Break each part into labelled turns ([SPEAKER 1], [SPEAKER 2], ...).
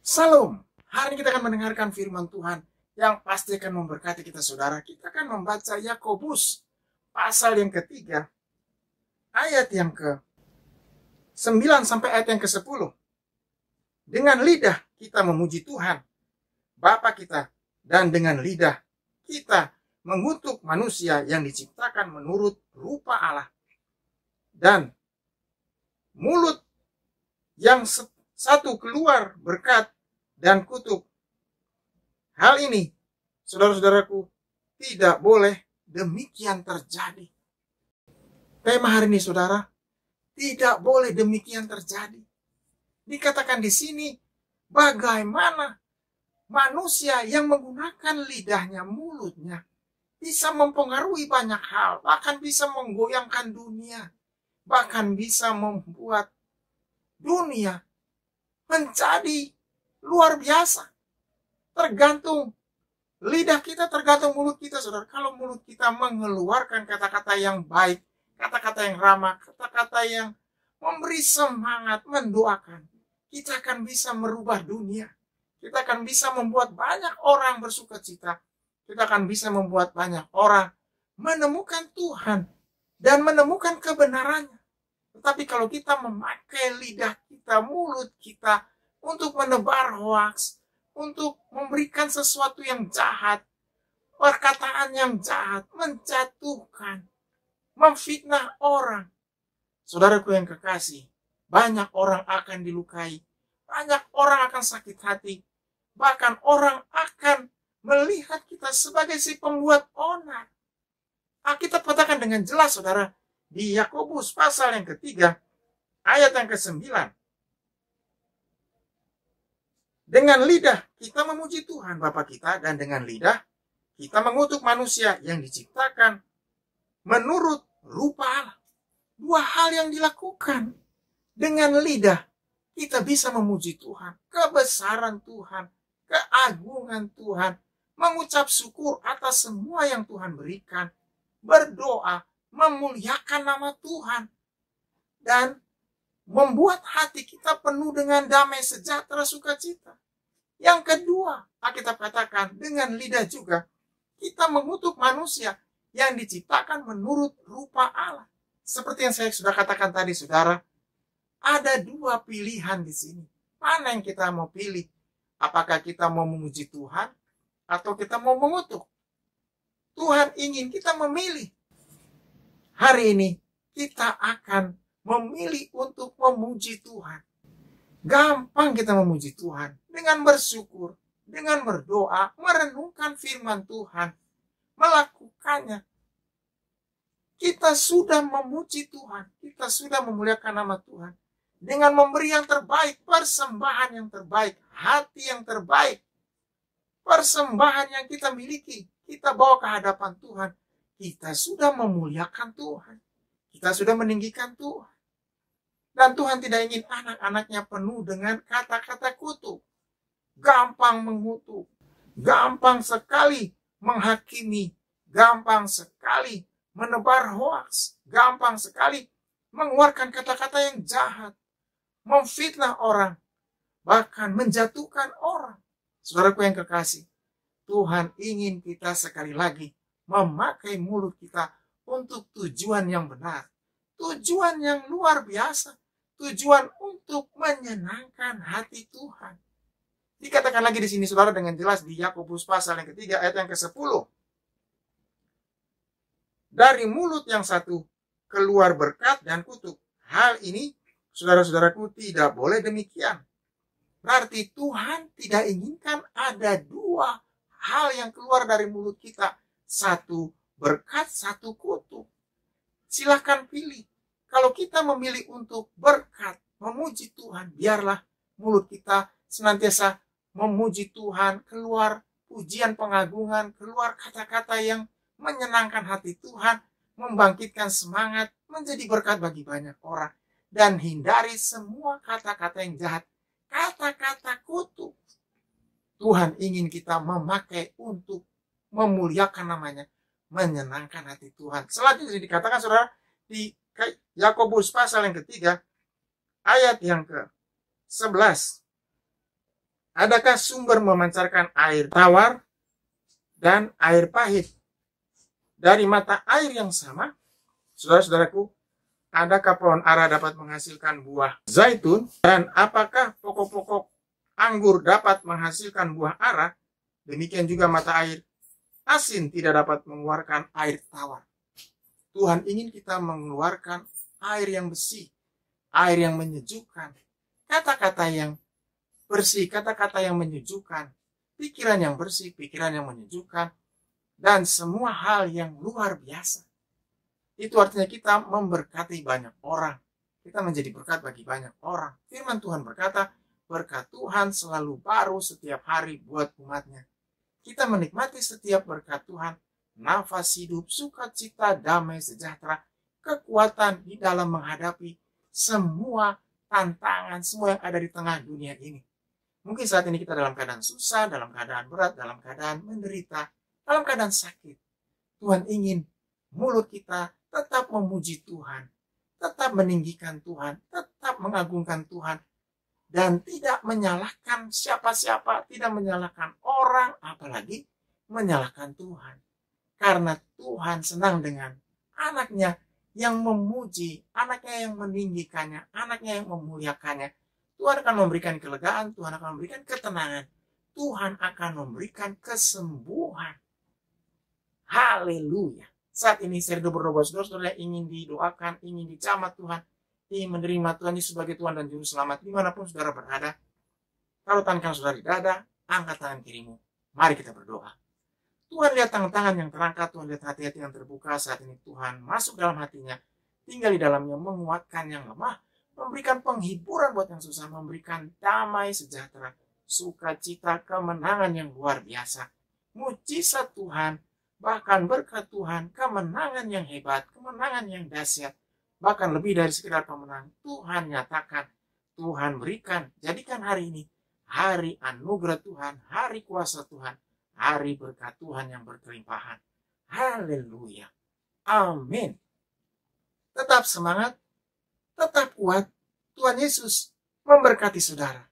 [SPEAKER 1] Salam. Hari ini kita akan mendengarkan firman Tuhan yang pasti akan memberkati kita, saudara. Kita akan membaca Yakobus pasal yang ketiga, ayat yang ke-9 sampai ayat yang ke-10. Dengan lidah kita memuji Tuhan, Bapa kita, dan dengan lidah kita mengutuk manusia yang diciptakan menurut rupa Allah. Dan mulut yang satu keluar berkat dan kutuk. Hal ini, saudara-saudaraku, tidak boleh demikian terjadi. Tema hari ini, saudara, tidak boleh demikian terjadi. Dikatakan di sini, bagaimana manusia yang menggunakan lidahnya, mulutnya, bisa mempengaruhi banyak hal, bahkan bisa menggoyangkan dunia, bahkan bisa membuat dunia menjadi luar biasa. Tergantung lidah kita, tergantung mulut kita, saudara. Kalau mulut kita mengeluarkan kata-kata yang baik, kata-kata yang ramah, kata-kata yang memberi semangat, mendoakan, kita akan bisa merubah dunia. Kita akan bisa membuat banyak orang bersuka cita. Kita akan bisa membuat banyak orang menemukan Tuhan dan menemukan kebenarannya. Tetapi kalau kita memakai lidah kita, mulut kita untuk menebar hoaks, untuk memberikan sesuatu yang jahat, perkataan yang jahat, menjatuhkan, memfitnah orang, saudaraku yang kekasih, banyak orang akan dilukai, banyak orang akan sakit hati, bahkan orang akan melihat kita sebagai si pembuat onar. Alkitab katakan dengan jelas, saudara, di Yakobus pasal yang ketiga, ayat yang ke-9. Dengan lidah kita memuji Tuhan Bapa kita, dan dengan lidah kita mengutuk manusia yang diciptakan menurut rupa Allah. Dua hal yang dilakukan. Dengan lidah kita bisa memuji Tuhan, kebesaran Tuhan, keagungan Tuhan, mengucap syukur atas semua yang Tuhan berikan, berdoa, memuliakan nama Tuhan, dan membuat hati kita penuh dengan damai, sejahtera, sukacita. Yang kedua, Alkitab katakan dengan lidah juga kita mengutuk manusia yang diciptakan menurut rupa Allah. Seperti yang saya sudah katakan tadi, saudara, ada dua pilihan di sini. Mana yang kita mau pilih? Apakah kita mau memuji Tuhan atau kita mau mengutuk? Tuhan ingin kita memilih. Hari ini kita akan memilih untuk memuji Tuhan. Gampang kita memuji Tuhan dengan bersyukur, dengan berdoa, merenungkan firman Tuhan, melakukannya. Kita sudah memuji Tuhan, kita sudah memuliakan nama Tuhan dengan memberi yang terbaik, persembahan yang terbaik, hati yang terbaik, persembahan yang kita miliki, kita bawa ke hadapan Tuhan. Kita sudah memuliakan Tuhan, kita sudah meninggikan Tuhan. Dan Tuhan tidak ingin anak-anaknya penuh dengan kata-kata kutuk, gampang mengutuk, gampang sekali menghakimi, gampang sekali menebar hoaks, gampang sekali mengeluarkan kata-kata yang jahat, memfitnah orang, bahkan menjatuhkan orang. Saudaraku yang kekasih, Tuhan ingin kita sekali lagi memakai mulut kita untuk tujuan yang benar, tujuan yang luar biasa, tujuan untuk menyenangkan hati Tuhan. Dikatakan lagi di sini, saudara, dengan jelas di Yakobus pasal yang ketiga ayat yang ke-10. Dari mulut yang satu keluar berkat dan kutuk. Hal ini, saudara-saudaraku, tidak boleh demikian. Berarti Tuhan tidak inginkan ada dua hal yang keluar dari mulut kita. Satu berkat, satu kutuk. Silakan pilih. Kalau kita memilih untuk berkat, memuji Tuhan, biarlah mulut kita senantiasa memuji Tuhan, keluar pujian pengagungan, keluar kata-kata yang menyenangkan hati Tuhan, membangkitkan semangat, menjadi berkat bagi banyak orang. Dan hindari semua kata-kata yang jahat, kata-kata kutuk. Tuhan ingin kita memakai untuk memuliakan namanya, menyenangkan hati Tuhan. Selanjutnya dikatakan, saudara, di Yakobus pasal yang ketiga, ayat yang ke-11. Adakah sumber memancarkan air tawar dan air pahit dari mata air yang sama? Saudara-saudaraku, adakah pohon ara dapat menghasilkan buah zaitun? Dan apakah pokok-pokok anggur dapat menghasilkan buah ara? Demikian juga mata air asin tidak dapat mengeluarkan air tawar. Tuhan ingin kita mengeluarkan air yang bersih, air yang menyejukkan, kata-kata yang bersih, kata-kata yang menyejukkan, pikiran yang bersih, pikiran yang menyejukkan, dan semua hal yang luar biasa. Itu artinya kita memberkati banyak orang. Kita menjadi berkat bagi banyak orang. Firman Tuhan berkata, berkat Tuhan selalu baru setiap hari buat umatnya. Kita menikmati setiap berkat Tuhan, nafas hidup, sukacita, damai, sejahtera, kekuatan di dalam menghadapi semua tantangan, semua yang ada di tengah dunia ini. Mungkin saat ini kita dalam keadaan susah, dalam keadaan berat, dalam keadaan menderita, dalam keadaan sakit. Tuhan ingin mulut kita tetap memuji Tuhan, tetap meninggikan Tuhan, tetap mengagungkan Tuhan, dan tidak menyalahkan siapa-siapa, tidak menyalahkan orang, apalagi menyalahkan Tuhan. Karena Tuhan senang dengan anaknya yang memuji, anaknya yang meninggikannya, anaknya yang memuliakannya. Tuhan akan memberikan kelegaan, Tuhan akan memberikan ketenangan, Tuhan akan memberikan kesembuhan. Haleluya. Saat ini saya berdoa, saudara-saudara ingin didoakan, ingin dijamah Tuhan, ingin menerima Tuhan Yesus sebagai Tuhan dan Juru Selamat, dimanapun saudara berada. Kalau tangan saudara di dada, angkat tangan kirimu. Mari kita berdoa. Tuhan lihat tangan-tangan yang terangkat, Tuhan lihat hati-hati yang terbuka. Saat ini Tuhan masuk dalam hatinya, tinggal di dalamnya, menguatkan yang lemah, memberikan penghiburan buat yang susah, memberikan damai, sejahtera, sukacita, kemenangan yang luar biasa. Mujizat Tuhan, bahkan berkat Tuhan, kemenangan yang hebat, kemenangan yang dahsyat, bahkan lebih dari sekedar pemenang. Tuhan nyatakan, Tuhan berikan, jadikan hari ini hari anugerah Tuhan, hari kuasa Tuhan, hari berkat Tuhan yang berkelimpahan. Haleluya. Amin. Tetap semangat, tetap kuat. Tuhan Yesus memberkati saudara.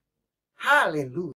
[SPEAKER 1] Haleluya.